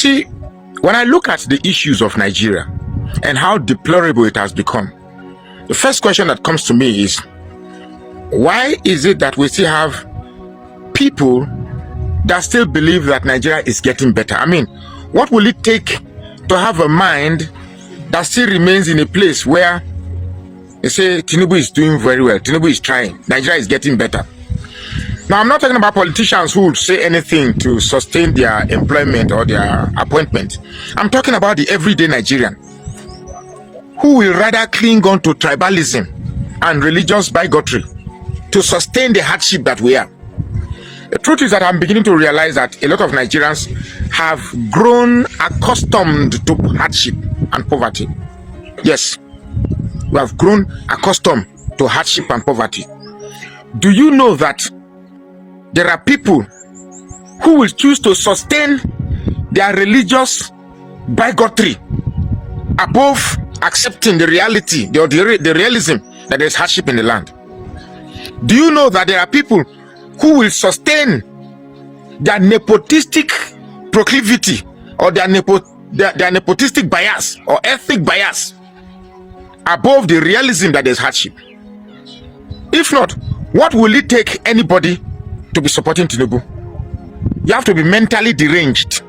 See, when I look at the issues of Nigeria and how deplorable it has become, the first question that comes to me is, why is it that we still have people that still believe that Nigeria is getting better? I mean, what will it take to have a mind that still remains in a place where they say Tinubu is doing very well, Tinubu is trying, Nigeria is getting better? Now, I'm not talking about politicians who would say anything to sustain their employment or their appointment. I'm talking about the everyday Nigerian who will rather cling on to tribalism and religious bigotry to sustain the hardship that we are. The truth is that I'm beginning to realize that a lot of Nigerians have grown accustomed to hardship and poverty. Yes, we have grown accustomed to hardship and poverty. Do you know that there are people who will choose to sustain their religious bigotry above accepting the reality, the realism that there's hardship in the land? Do you know that there are people who will sustain their nepotistic proclivity or their nepotistic bias or ethnic bias above the realism that there's hardship? If not, what will it take anybody to be supporting Tinubu? You have to be mentally deranged.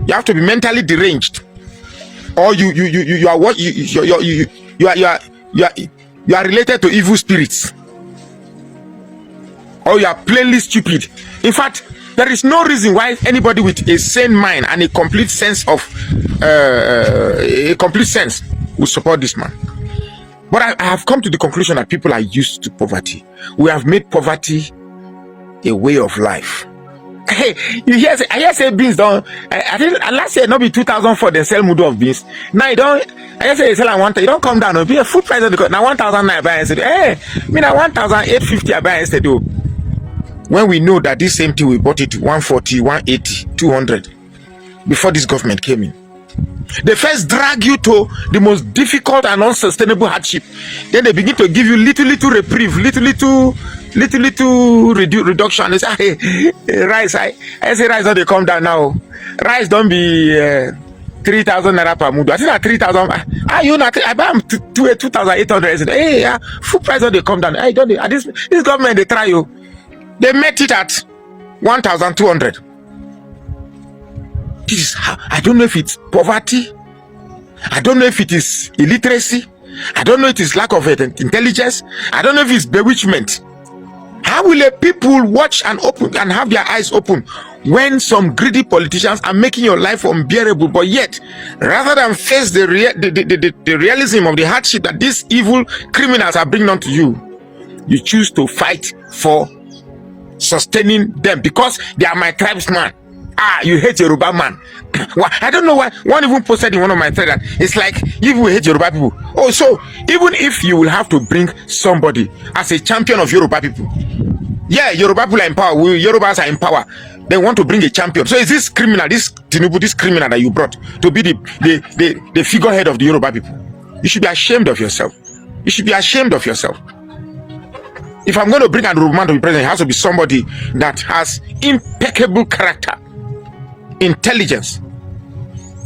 You have to be mentally deranged, or you are related to evil spirits, or you are plainly stupid. In fact, there is no reason why anybody with a sane mind and a complete sense will support this man. But I have come to the conclusion that people are used to poverty. We have made poverty a way of life. Hey, I hear say beans don't. I think last year not be 2004 they sell mudu of beans. Now you don't. I hear say they sell 1,000. You don't come down. Be a food price because now 1,000 I buy instead. Hey, me now 1,850 I buy instead. When we know that this same thing we bought it 140, 180, 200 before this government came in. They first drag you to the most difficult and unsustainable hardship. Then they begin to give you little reprieve, little reduction. They say, hey, rice. I say rice don't they come down now. Rice don't be 3,000 naira per mudu. I think at 3,000. I buy them 2,800. Hey, food price don't they come down. Hey, don't they? This government they try you. They met it at 1,200. This is how, I don't know if it's poverty. I don't know if it is illiteracy. I don't know if it is lack of intelligence. I don't know if it's bewitchment. How will a people watch and open and have their eyes open when some greedy politicians are making your life unbearable, but yet rather than face the realism of the hardship that these evil criminals are bringing onto you, you choose to fight for sustaining them because they are my tribesman. You hate Yoruba man. I don't know why. One even posted in one of my threads that it's like you will hate Yoruba people. Oh, so even if you will have to bring somebody as a champion of Yoruba people, yeah, Yoruba people are in power. Yorubas are in power. They want to bring a champion. So is this criminal, this Tinubu, this criminal that you brought to be the figurehead of the Yoruba people? You should be ashamed of yourself. You should be ashamed of yourself. If I'm going to bring a Yoruba man to be president, it has to be somebody that has impeccable character, intelligence.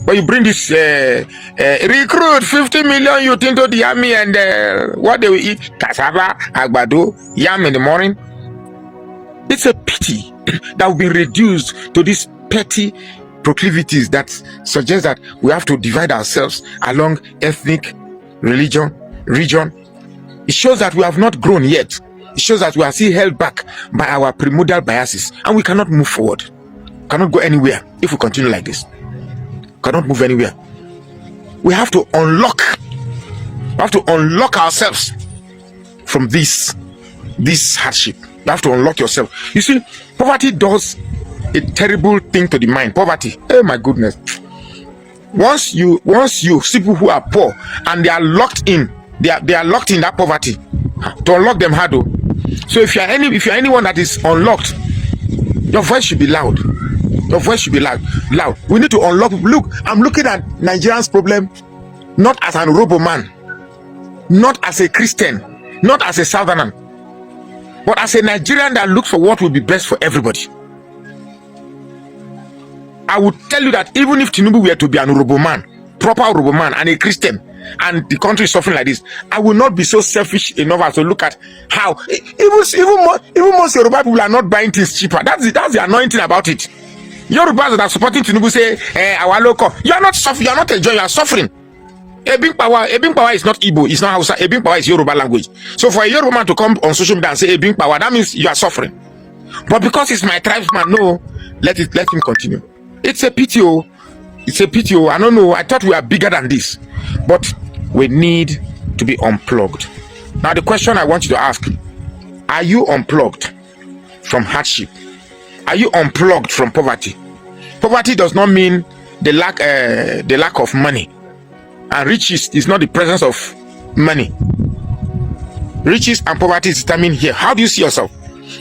But you bring this recruit 50 million youth into the army, and what they will eat, cassava, agbado, yam in the morning. It's a pity that we've been reduced to these petty proclivities that suggest that we have to divide ourselves along ethnic, region. It shows that we have not grown yet. It shows that we are still held back by our primordial biases, and we cannot move forward. Cannot go anywhere if we continue like this. Cannot move anywhere. We have to unlock. We have to unlock ourselves from this hardship. You have to unlock yourself. You see, poverty does a terrible thing to the mind. Poverty. Oh my goodness. Once you see people who are poor and they are locked in, they are locked in that poverty. To unlock them hard though. So if you're anyone that is unlocked, your voice should be loud. Your voice should be loud. We need to unlock. Look, I'm looking at Nigerians' problem not as an Yoruba man, not as a Christian, not as a Southerner, but as a Nigerian that looks for what will be best for everybody. I would tell you that even if Tinubu were to be an Yoruba man, proper Yoruba man, and a Christian, and the country is suffering like this, I will not be so selfish enough as to look at how even most Yoruba people are not buying things cheaper. That's the annoying thing about it. Yorubas that are supporting Tinubu say, our local, you are not suffering, you are not enjoying, you are suffering. Ebing power is not Igbo, it's not Hausa. Ebing power is Yoruba language. So for a Yoruba man to come on social media and say Ebing power, that means you are suffering. But because it's my tribesman, no, let him continue. It's a pity. It's a pity. I don't know. I thought we are bigger than this, but we need to be unplugged. Now the question I want you to ask: are you unplugged from hardship? Are you unplugged from poverty? Poverty does not mean the lack of money, and riches is not the presence of money. Riches and poverty is determined here. How do you see yourself?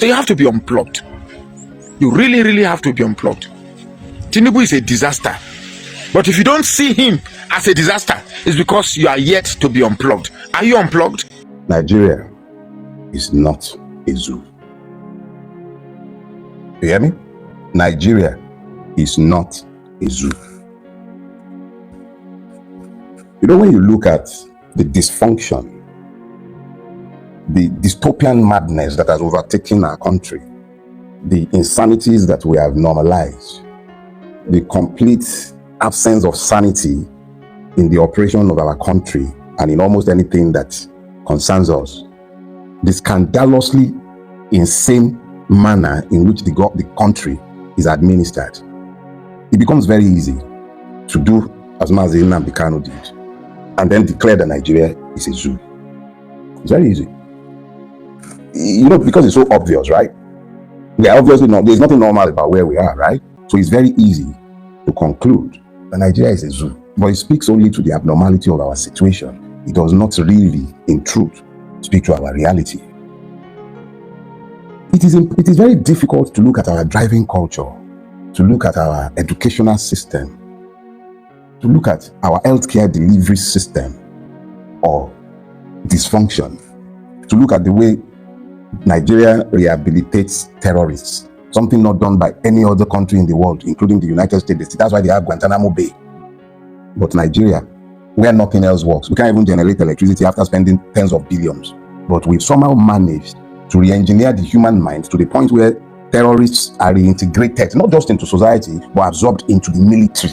So you have to be unplugged. You really, really have to be unplugged. Tinubu is a disaster. But if you don't see him as a disaster, it's because you are yet to be unplugged. Are you unplugged? Nigeria is not a zoo. You hear me? Nigeria is not a zoo. You know, when you look at the dysfunction, the dystopian madness that has overtaken our country, the insanities that we have normalized, the complete absence of sanity in the operation of our country and in almost anything that concerns us, the scandalously insane manner in which the country is administered, it becomes very easy to do as Mazi Nnamdi Kanu did and then declare that Nigeria is a zoo. It's very easy. You know, because it's so obvious, right? We are obviously not, there's nothing normal about where we are, right? So it's very easy to conclude that Nigeria is a zoo. But it speaks only to the abnormality of our situation. It does not really, in truth, speak to our reality. It is very difficult to look at our driving culture, to look at our educational system, to look at our healthcare delivery system or dysfunction, to look at the way Nigeria rehabilitates terrorists, something not done by any other country in the world, including the United States. That's why they have Guantanamo Bay. But Nigeria, where nothing else works, we can't even generate electricity after spending tens of billions. But we've somehow managed to re-engineer the human mind to the point where terrorists are reintegrated, not just into society, but absorbed into the military.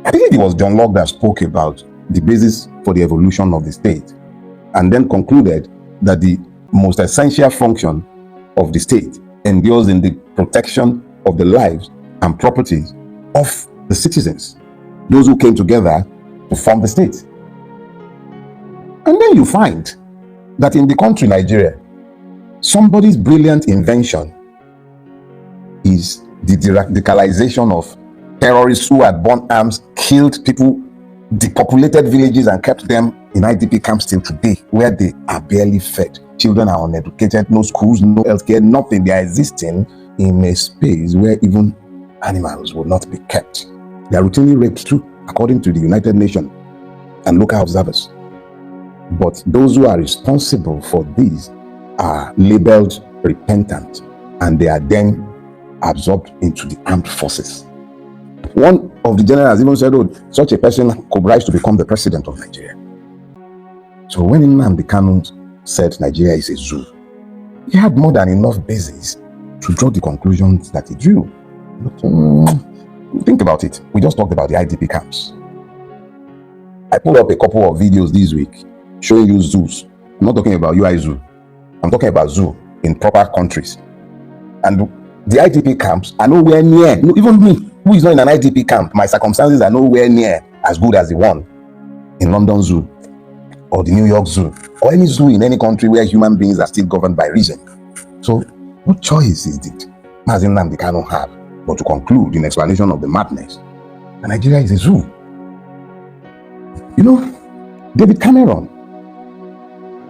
I think it was John Locke that spoke about the basis for the evolution of the state, and then concluded that the most essential function of the state endures in the protection of the lives and properties of the citizens, those who came together to form the state. And then you find that in the country Nigeria, somebody's brilliant invention is the radicalization of terrorists who had borne arms, killed people, depopulated villages and kept them in IDP camps till today, where they are barely fed. Children are uneducated, no schools, no healthcare, nothing. They are existing in a space where even animals will not be kept. They are routinely raped too, according to the United Nations and local observers. But those who are responsible for this are labeled repentant, and they are then absorbed into the armed forces. One of the generals even said, oh, such a person could rise to become the president of Nigeria. So when Nnamdi Kanu said Nigeria is a zoo, he had more than enough basis to draw the conclusions that he drew. But, think about it. We just talked about the IDP camps. I pulled up a couple of videos this week showing you zoos. I'm not talking about UI zoo. I'm talking about zoo in proper countries. And the IDP camps are nowhere near, even me, who is not in an IDP camp, my circumstances are nowhere near as good as the one in London Zoo or the New York Zoo or any zoo in any country where human beings are still governed by reason. So what choice is it Mazi Nnamdi Kanu have but to conclude in explanation of the madness that Nigeria is a zoo? You know, David Cameron,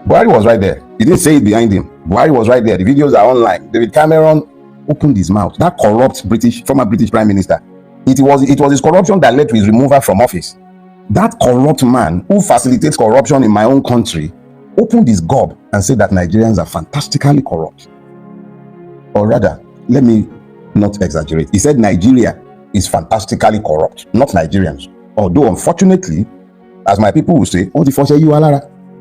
Buhari was right there. He didn't say it behind him. Buhari was right there. The videos are online. David Cameron opened his mouth. That corrupt former British Prime Minister, it was his corruption that led to his removal from office. That corrupt man who facilitates corruption in my own country opened his gob and said that Nigerians are fantastically corrupt. Or rather, let me not exaggerate. He said Nigeria is fantastically corrupt, not Nigerians. Although, unfortunately, as my people will say,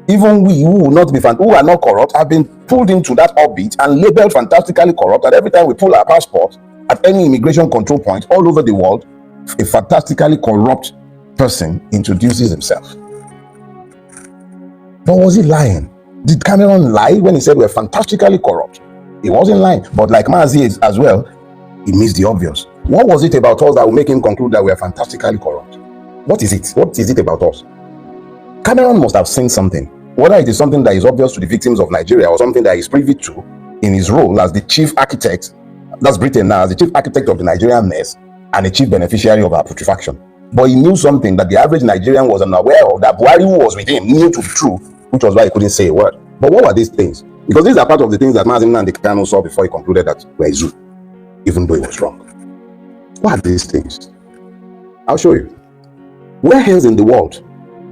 even we who will not be who are not corrupt have been pulled into that orbit and labeled fantastically corrupt. And every time we pull our passport at any immigration control point all over the world, a fantastically corrupt person introduces himself. But was he lying? Did Cameron lie when he said we're fantastically corrupt? He wasn't lying. But like Mazi as well, he missed the obvious. What was it about us that will make him conclude that we are fantastically corrupt? What is it? What is it about us? Cameron must have seen something. Whether it is something that is obvious to the victims of Nigeria or something that he's privy to in his role as the chief architect, that's Britain now, as the chief architect of the Nigerian mess and a chief beneficiary of our putrefaction. But he knew something that the average Nigerian was unaware of, that Buhari, who was with him, knew to be true, which was why he couldn't say a word. But what were these things? Because these are part of the things that Mazin and the Kano saw before he concluded that we're a zoo, even though he was wrong. What are these things? I'll show you. Where else in the world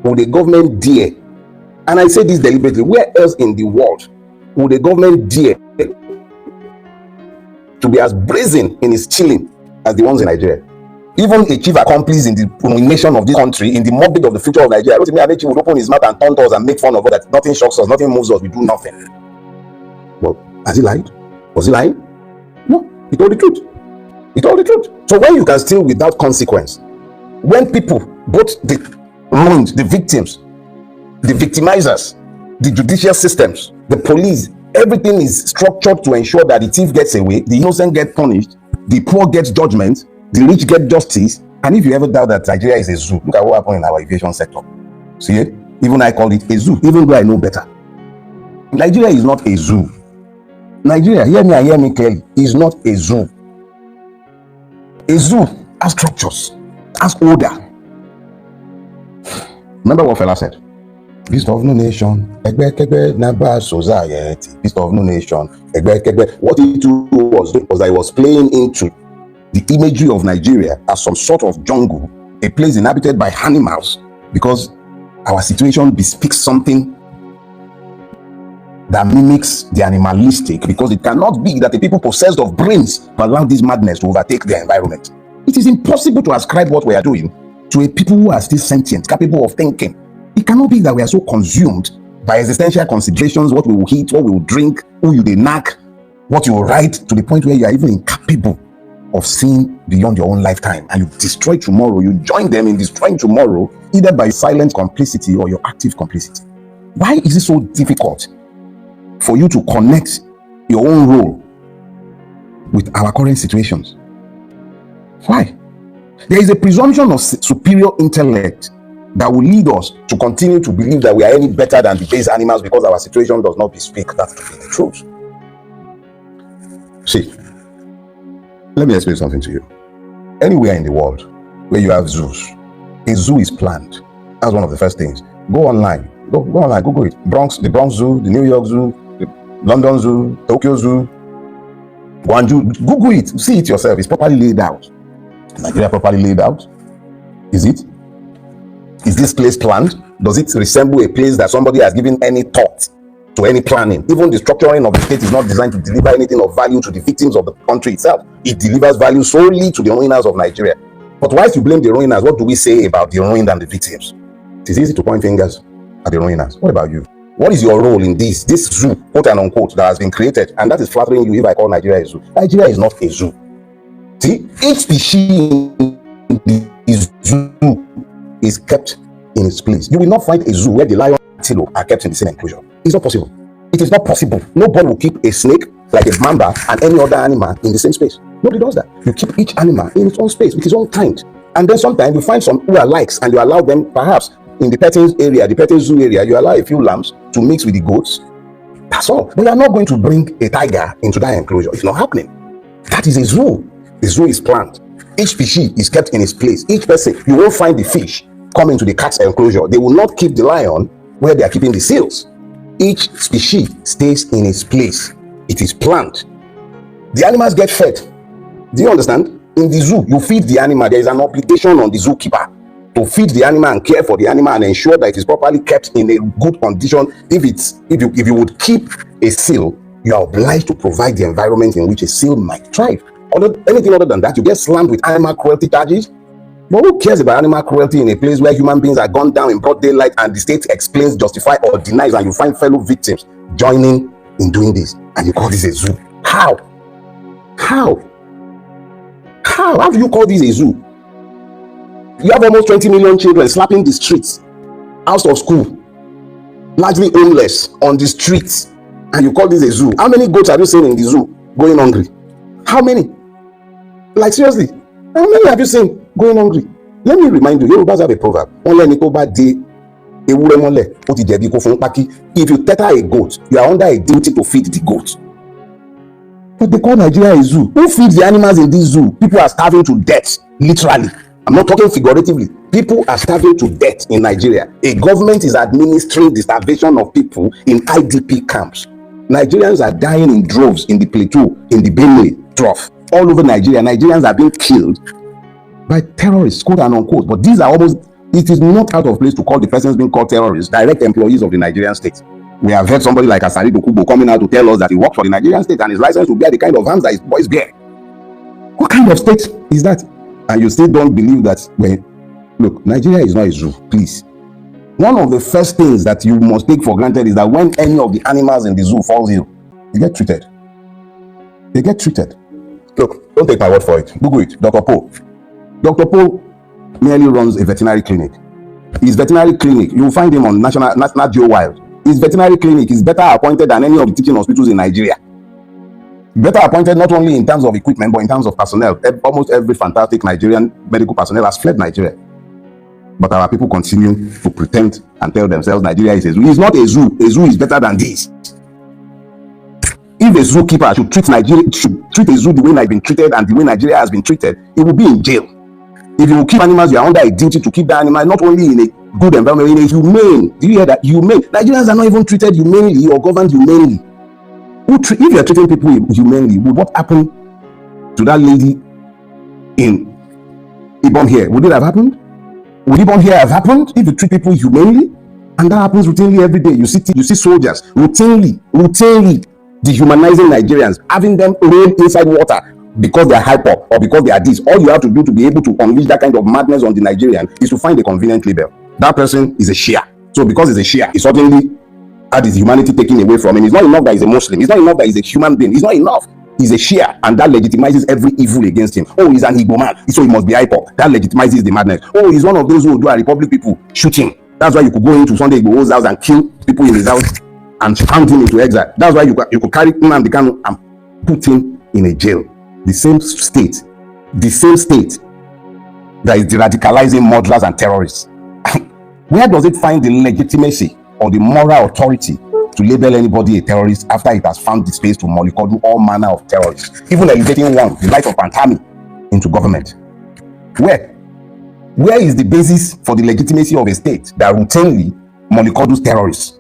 would a government dare, and I say this deliberately, where else in the world would a government dare to be as brazen in its stealing as the ones in Nigeria? Even a chief accomplice in the ruination of this country, in the morbid of the future of Nigeria, Adechi would open his mouth and taunt us and make fun of us that nothing shocks us, nothing moves us, we do nothing. Well, has he lied? Was he lying? No, he told the truth. He told the truth. So when you can steal without consequence, when people, both the ruined, the victims, the victimizers, the judicial systems, the police, everything is structured to ensure that the thief gets away, the innocent get punished, the poor gets judgment, the rich get justice. And if you ever doubt that Nigeria is a zoo, look at what happened in our aviation sector. See it? Even I call it a zoo, even though I know better. Nigeria is not a zoo. Nigeria, hear me and hear me clearly, is not a zoo. A zoo has structures, has order. Remember what fella said? Beast of no nation, society. Beast of no nation, what he was doing was that he was playing into the imagery of Nigeria as some sort of jungle, a place inhabited by animals, because our situation bespeaks something that mimics the animalistic, because it cannot be that the people possessed of brains allow this madness to overtake their environment. It is impossible to ascribe what we are doing to a people who are still sentient, capable of thinking. It cannot be that we are so consumed by existential considerations, what we will eat, what we will drink, who you knack, what you will write, to the point where you are even incapable of seeing beyond your own lifetime, and you destroy tomorrow. You join them in destroying tomorrow, either by silent complicity or your active complicity. Why is it so difficult for you to connect your own role with our current situations? Why? There is a presumption of superior intellect that will lead us to continue to believe that we are any better than the base animals because our situation does not bespeak that to be the truth. See, let me explain something to you. Anywhere in the world where you have zoos, a zoo is planned. That's one of the first things. Go online, go online, Google it. The Bronx Zoo, the New York Zoo, the London Zoo, Tokyo Zoo, Guangzhou. Google it, see it yourself. It's properly laid out. Nigeria properly laid out? Is it? Is this place planned? Does it resemble a place that somebody has given any thought to any planning? Even the structuring of the state is not designed to deliver anything of value to the victims of the country itself. It delivers value solely to the ruiners of Nigeria. But whilst you blame the ruiners, what do we say about the ruined and the victims? It is easy to point fingers at the ruiners. What about you? What is your role in this zoo, quote and unquote, that has been created? And that is flattering you if I call Nigeria a zoo. Nigeria is not a zoo. See, each species in the zoo is kept in its place. You will not find a zoo where the lion and antelope are kept in the same enclosure. It's not possible. It is not possible. Nobody will keep a snake like a mamba and any other animal in the same space. Nobody does that. You keep each animal in its own space with its own kind. And then sometimes you find some who are likes and you allow them, perhaps in the petting area, the petting zoo area, you allow a few lambs to mix with the goats. That's all. But you are not going to bring a tiger into that enclosure. It's not happening. That is a zoo. The zoo is planned. Each species is kept in its place. Each person, you won't find the fish come into the cat's enclosure. They will not keep the lion where they are keeping the seals. Each species stays in its place. It is planned. The animals get fed. Do you understand? In the zoo, you feed the animal. There is an obligation on the zookeeper to feed the animal and care for the animal and ensure that it is properly kept in a good condition. If you would keep a seal, you are obliged to provide the environment in which a seal might thrive. anything other than that, you get slammed with animal cruelty charges. But who cares about animal cruelty in a place where human beings are gunned down in broad daylight and the state explains, justifies, or denies, and you find fellow victims joining in doing this, and you call this a zoo? How? How do you call this a zoo? You have almost 20 million children slapping the streets, out of school, largely homeless on the streets, and you call this a zoo? How many goats have you seen in the zoo going hungry? How many? Like, seriously, how many have you seen going hungry? Let me remind you, Yorubas have a proverb. If you tether a goat, you are under a duty to feed the goat. But they call Nigeria a zoo. Who feeds the animals in this zoo? People are starving to death, literally. I'm not talking figuratively. People are starving to death in Nigeria. A government is administering the starvation of people in IDP camps. Nigerians are dying in droves in the plateau, in the Benue trough. All over Nigeria, Nigerians are being killed by terrorists, quote and unquote. But these are almost, it is not out of place to call the persons being called terrorists direct employees of the Nigerian state. We have heard somebody like Asari Dokubo coming out to tell us that he works for the Nigerian state and is licensed to bear the kind of arms that his boys bear. What kind of state is that? And you still don't believe that? Look, Nigeria is not a zoo, please. One of the first things that you must take for granted is that when any of the animals in the zoo falls ill, they get treated. They get treated. Look, don't take my word for it. Google it. Dr. Poe. Dr. Poe merely runs a veterinary clinic. His veterinary clinic, you will find him on National Geo Wild. His veterinary clinic is better appointed than any of the teaching hospitals in Nigeria. Better appointed not only in terms of equipment, but in terms of personnel. Almost every fantastic Nigerian medical personnel has fled Nigeria. But our people continue to pretend and tell themselves Nigeria is a zoo. It's not a zoo. A zoo is better than this. If a zookeeper should treat a zoo the way I've been treated and the way Nigeria has been treated, it will be in jail. If you keep animals, you are under a duty to keep the animal not only in a good environment, in a humane. Do you hear that? Humane. Nigerians are not even treated humanely or governed humanely. If you are treating people humanely, would what happened to that lady in Ibom here? Would it have happened? Would Ibom here have happened if you treat people humanely? And that happens routinely every day. You see soldiers routinely dehumanizing Nigerians, having them roll inside water because they are hyper or because they are this. All you have to do to be able to unleash that kind of madness on the Nigerian is to find a convenient label. That person is a Shia. So because he's a Shia, he suddenly had his humanity taken away from him. It's not enough that he's a Muslim. It's not enough that he's a human being. It's not enough. He's a Shia, and that legitimizes every evil against him. Oh, he's an Igbo man, so he must be hyper. That legitimizes the madness. Oh, he's one of those who do a Republic people. Shoot him. That's why you could go into Sunday Igbo's house and kill people in his house and hand him into exile. That's why you could carry him and put him in a jail. The same state that is radicalizing murderers and terrorists. Where does it find the legitimacy or the moral authority to label anybody a terrorist after it has found the space to mollycoddle all manner of terrorists, even elevating one, the life of Pantami, into government? Where is the basis for the legitimacy of a state that routinely mollycoddles terrorists?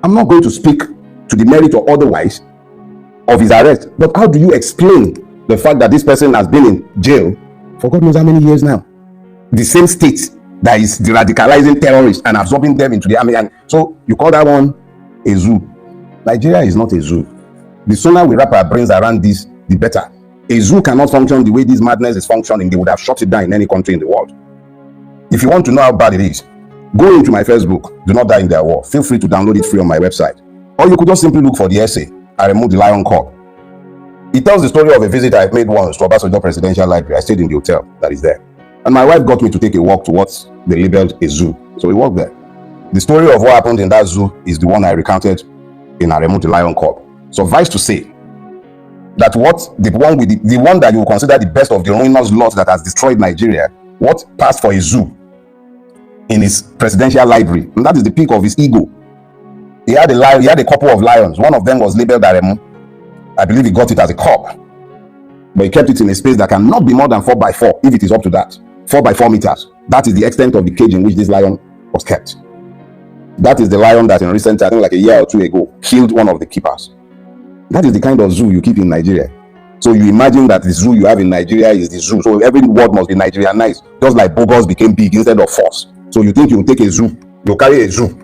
I'm not going to speak to the merit or otherwise of his arrest, but how do you explain the fact that this person has been in jail for God knows how many years now? The same state that is radicalizing terrorists and absorbing them into the army. And so you call that one a zoo? Nigeria is not a zoo. The sooner we wrap our brains around this, the better. A zoo cannot function the way this madness is functioning. They would have shut it down in any country in the world. If you want to know how bad it is, go into my Facebook, Do Not Die in Their War. Feel free to download it free on my website. Or you could just simply look for the essay, I Removed the Lion Cub. It tells the story of a visit I made once to Obasanjo Presidential Library. I stayed in the hotel that is there. And my wife got me to take a walk to what they labeled a zoo. So we walked there. The story of what happened in that zoo is the one I recounted in I Removed the Lion Cub. Suffice to say that the one that you will consider the best of the ruinous lot that has destroyed Nigeria, what passed for a zoo in his presidential library, and that is the peak of his ego. He had a couple of lions. One of them was labeled Aremu. I believe he got it as a cub, but he kept it in a space that cannot be more than 4x4 if it is up to that. 4x4 meters. That is the extent of the cage in which this lion was kept. That is the lion that in recent, I think like a year or two ago, killed one of the keepers. That is the kind of zoo you keep in Nigeria. So you imagine that the zoo you have in Nigeria is the zoo. So every word must be Nigerianized, just like Bogos became big instead of force. So you think you will take a zoo, you carry a zoo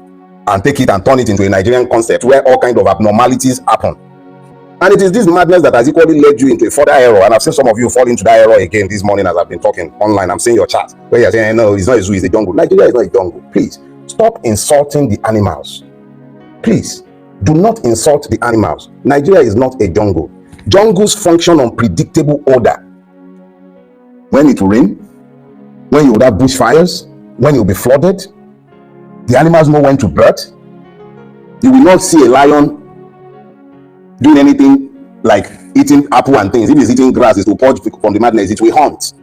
and take it and turn it into a Nigerian concept where all kinds of abnormalities happen. And it is this madness that has equally led you into a further error. And I've seen some of you fall into that error again this morning as I've been talking online. I'm seeing your chat where you're saying, no, it's not a zoo, it's a jungle. Nigeria is not a jungle. Please stop insulting the animals. Please do not insult the animals. Nigeria is not a jungle. Jungles function on predictable order. When it will rain, when you will have bushfires, when you'll be flooded, the animals know when to birth. You will not see a lion doing anything like eating apple and things. If it's eating grass, it will purge from the madness, it will hunt.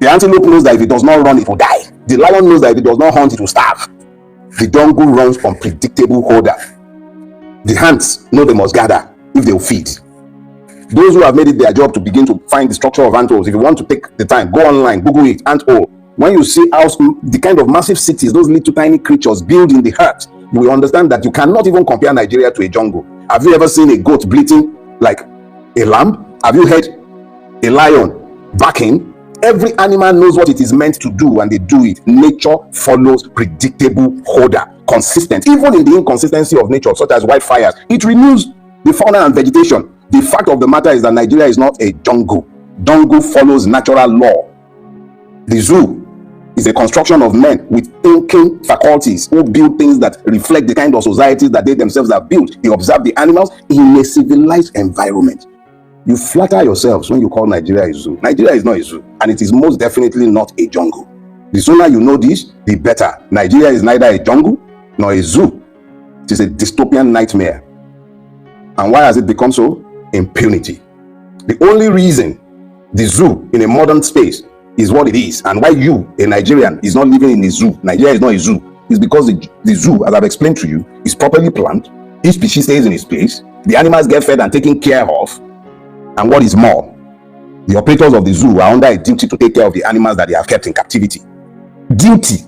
The antelope knows that if it does not run, it will die. The lion knows that if it does not hunt, it will starve. The jungle runs on predictable order. The ants know they must gather if they will feed. Those who have made it their job to begin to find the structure of ant holes, if you want to take the time, go online, Google it, ant hole. When you see how the kind of massive cities those little tiny creatures build in the earth, you will understand that you cannot even compare Nigeria to a jungle. Have you ever seen a goat bleating like a lamb? Have you heard a lion barking? Every animal knows what it is meant to do and they do it. Nature follows predictable order, consistent. Even in the inconsistency of nature, such as wildfires, it renews the fauna and vegetation. The fact of the matter is that Nigeria is not a jungle. Jungle follows natural law. The zoo is a construction of men with thinking faculties who build things that reflect the kind of societies that they themselves have built. They observe the animals in a civilized environment. You flatter yourselves when you call Nigeria a zoo. Nigeria is not a zoo, and it is most definitely not a jungle. The sooner you know this, the better. Nigeria is neither a jungle nor a zoo. It is a dystopian nightmare. And why has it become so? Impunity. The only reason the zoo in a modern space is what it is, and why you, a Nigerian, is not living in a zoo, Nigeria is not a zoo, is because the zoo, as I've explained to you, is properly planned. Each species stays in its place. The animals get fed and taken care of. And what is more, the operators of the zoo are under a duty to take care of the animals that they have kept in captivity. Duty.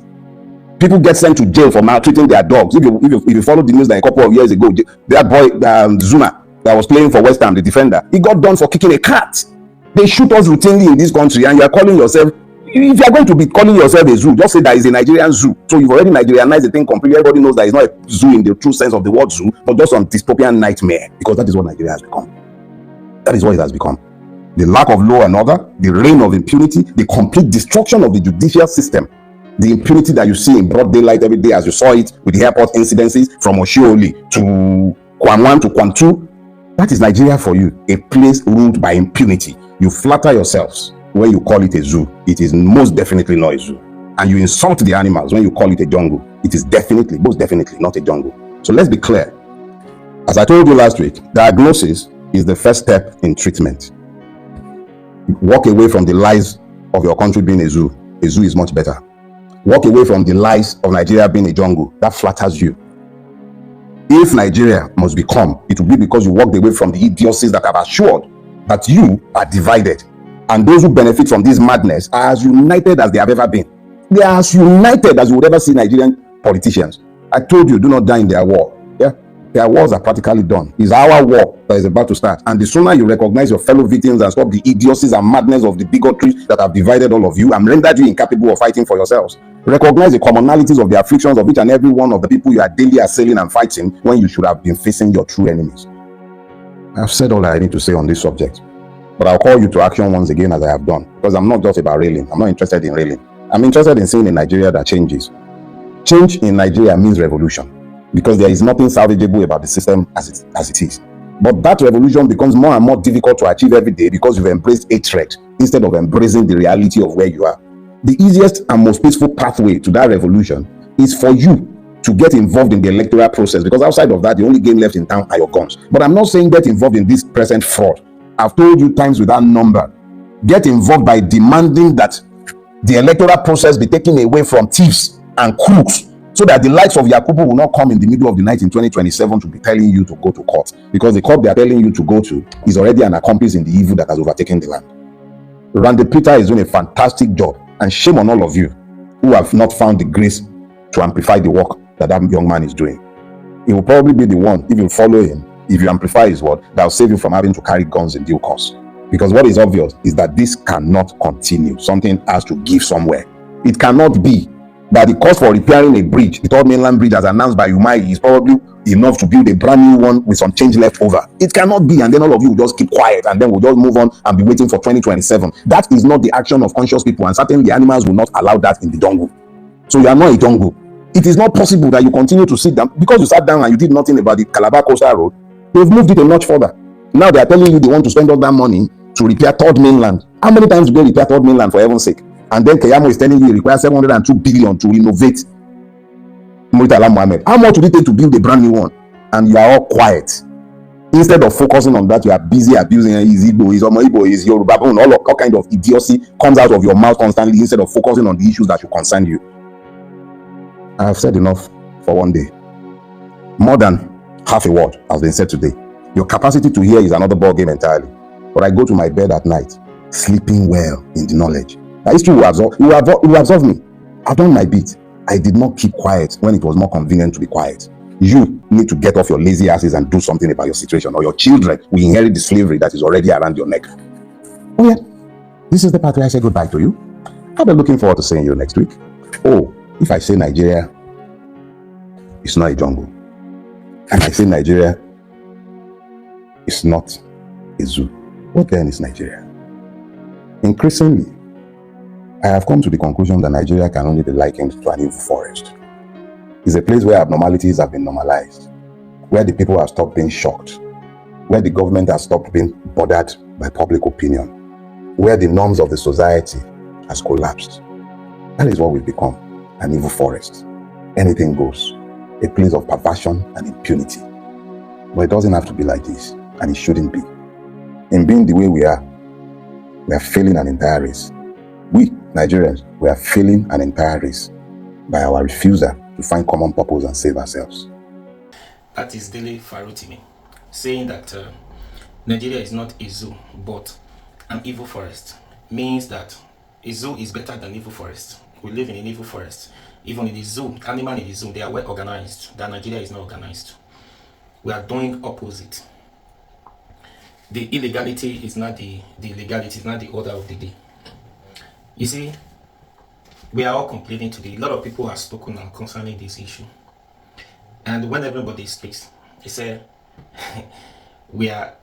People get sent to jail for maltreating their dogs. If you followed the news that a couple of years ago, that boy Zuma that was playing for West Ham, the defender, he got done for kicking a cat. They shoot us routinely in this country, and you are calling yourself, if you are going to be calling yourself a zoo, just say that is a Nigerian zoo. So you've already Nigerianized the thing completely. Everybody knows that it's not a zoo in the true sense of the word zoo, but just some dystopian nightmare, because that is what Nigeria has become. That is what it has become. The lack of law and order, the reign of impunity, the complete destruction of the judicial system, the impunity that you see in broad daylight every day, as you saw it with the airport incidences from Oshioli to Kwanwan to Kwantu. That is Nigeria for you, a place ruled by impunity. You flatter yourselves when you call it a zoo. It is most definitely not a zoo. And you insult the animals when you call it a jungle. It is definitely, most definitely not a jungle. So let's be clear. As I told you last week, diagnosis is the first step in treatment. Walk away from the lies of your country being a zoo. A zoo is much better. Walk away from the lies of Nigeria being a jungle. That flatters you. If Nigeria must become, it will be because you walked away from the idiocies that have assured that you are divided. And those who benefit from this madness are as united as they have ever been. They are as united as you would ever see Nigerian politicians. I told you, do not die in their war. Yeah, their wars are practically done. It's our war that is about to start. And the sooner you recognize your fellow victims and stop the idiocies and madness of the bigotry that have divided all of you and rendered you incapable of fighting for yourselves. Recognize the commonalities of the afflictions of each and every one of the people you are daily assailing and fighting when you should have been facing your true enemies. I've said all I need to say on this subject, but I'll call you to action once again, as I have done, because I'm not just about railing. I'm not interested in railing. I'm interested in seeing a Nigeria that changes. Change in Nigeria means revolution, because there is nothing salvageable about the system as it is. But that revolution becomes more and more difficult to achieve every day because you've embraced hatred instead of embracing the reality of where you are. The easiest and most peaceful pathway to that revolution is for you to get involved in the electoral process, because outside of that, the only game left in town are your guns. But I'm not saying get involved in this present fraud. I've told you times without number. Get involved by demanding that the electoral process be taken away from thieves and crooks, so that the likes of Yakubu will not come in the middle of the night in 2027 to be telling you to go to court, because the court they are telling you to go to is already an accomplice in the evil that has overtaken the land. Randy Peter is doing a fantastic job, and shame on all of you who have not found the grace to amplify the work that young man is doing. He will probably be the one, if you follow him, if you amplify his word, that will save you from having to carry guns in due course. Because what is obvious is that this cannot continue. Something has to give somewhere. It cannot be that the cost for repairing a bridge, the third mainland bridge as announced by Umai, is probably enough to build a brand new one with some change left over. It cannot be, and then all of you will just keep quiet and then we'll just move on and be waiting for 2027. That is not the action of conscious people, and certainly the animals will not allow that in the jungle. So you are not a jungle. It is not possible that you continue to sit down because you sat down and you did nothing about the Calabar Coastal Road. They've moved it a notch further. Now they are telling you they want to spend all that money to repair third mainland. How many times do they repair third mainland, for heaven's sake? And then Keyamo is telling you it requires 702 billion to renovate Muritala Mohammed. How much would it take to build a brand new one? And you are all quiet. Instead of focusing on that, you are busy abusing his Igbo, his Omo, his Yoruba, all kind of idiocy comes out of your mouth constantly instead of focusing on the issues that should concern you. I have said enough for one day. More than half a word has been said today. Your capacity to hear is another ball game entirely. But I go to my bed at night, sleeping well in the knowledge that history will absolve me. I've done my bit. I did not keep quiet when it was more convenient to be quiet. You need to get off your lazy asses and do something about your situation, or your children will inherit the slavery that is already around your neck. Oh yeah, this is the part where I say goodbye to you. I'll be looking forward to seeing you next week. Oh, if I say Nigeria is not a jungle, and I say Nigeria is not a zoo, what then is Nigeria? Increasingly, I have come to the conclusion that Nigeria can only be likened to an evil forest. It's a place where abnormalities have been normalized, where the people have stopped being shocked, where the government has stopped being bothered by public opinion, where the norms of the society has collapsed. That is what we've become, an evil forest. Anything goes, a place of perversion and impunity. But it doesn't have to be like this, and it shouldn't be. In being the way we are failing an entire race. We, Nigerians, we are failing an entire race by our refusal to find common purpose and save ourselves. That is Dele Farutimi saying that Nigeria is not a zoo but an evil forest. Means that a zoo is better than evil forest. We live in an evil forest. Even in the zoo, animal in the zoo, they are well organized. That Nigeria is not organized. We are doing opposite. The illegality is not the legality, is not the order of the day. You see, we are all complaining today. A lot of people have spoken on concerning this issue. And when everybody speaks, they say, we are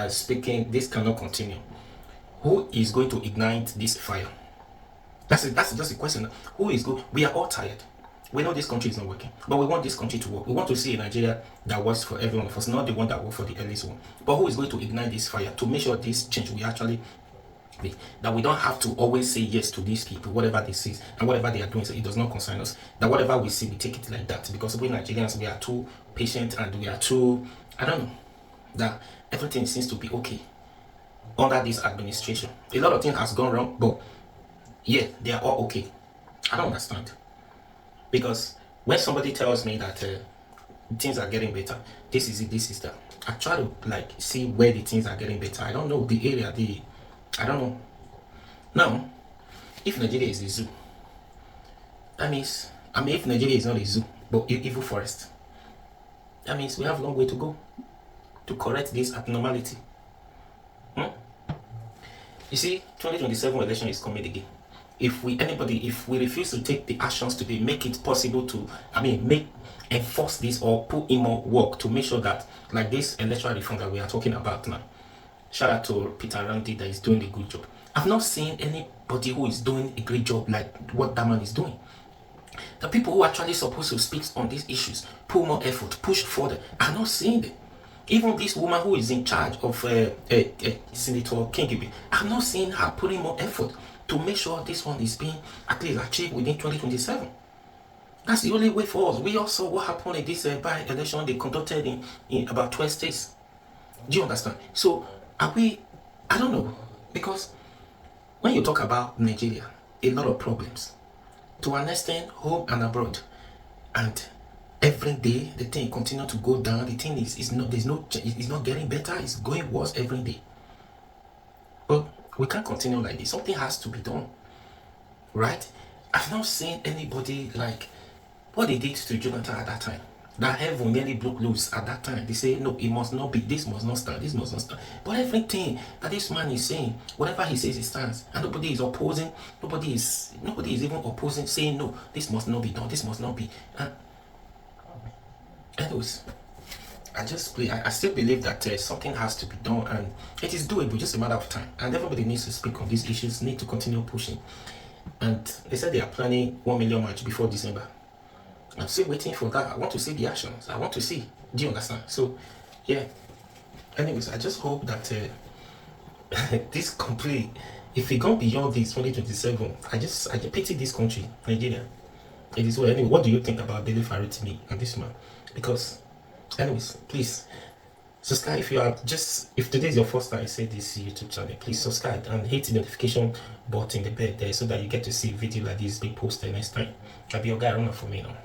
speaking, this cannot continue. Who is going to ignite this fire? That's just a question. Who is going? We are all tired. We know this country is not working, but we want this country to work. We want to see a Nigeria that works for every one of us, not the one that works for the earliest one. But who is going to ignite this fire to make sure this change will actually be, that we don't have to always say yes to these people, whatever they say and whatever they are doing, so it does not concern us. That whatever we see, we take it like that, because we Nigerians, we are too patient and we are too, I don't know, that everything seems to be okay under this administration. A lot of things has gone wrong, but yeah, they are all okay. I don't understand. Because when somebody tells me that things are getting better, this is it, this is that, I try to like see where the things are getting better. I don't know the area, I don't know. Now, if Nigeria is a zoo, that means, if Nigeria is not a zoo, but evil forest, that means we have a long way to go to correct this abnormality. You see, 2027 election is coming again. If we refuse to take the actions today, make it possible to, enforce this or put in more work to make sure that, like this electoral reform that we are talking about now, shout out to Peter Randy that is doing a good job. I've not seen anybody who is doing a great job like what that man is doing. The people who are actually supposed to speak on these issues, put more effort, push further, are not seeing them. Even this woman who is in charge of Senator Kingibe, I'm not seeing her putting more effort to make sure this one is being at least achieved within 2027. That's the only way for us. We also what happened in this by-election they conducted in about 12 states. Do you understand? So are we, I don't know, because when you talk about Nigeria, a lot of problems, to an extent, home and abroad, and every day the thing continue to go down. The thing is not getting better. It's going worse every day. But we can't continue like this. Something has to be done, right? I've not seen anybody like what they did to Jonathan at that time. that heaven nearly broke loose at that time. They say, no, it must not be, this must not stand, this must not stand. But everything that this man is saying, whatever he says, it stands. And nobody is opposing, nobody is even opposing, saying, no, this must not be done, this must not be. And anyways, I still believe that something has to be done, and it is doable, just a matter of time. And everybody needs to speak on these issues, need to continue pushing. And they said they are planning 1 million march before December. I'm still waiting for that. I want to see the actions. I want to see. Do you understand? So, yeah. Anyways, I just hope that this complete, if we go beyond this 2027, I pity this country, Nigeria. It is well. Anyway, what do you think about Dele Farotimi and this man? Because, anyways, please subscribe if today is your first time I say this YouTube channel. Please subscribe and hit the notification button in the bed there so that you get to see video like this being posted next time. I'll be your guy running for me now.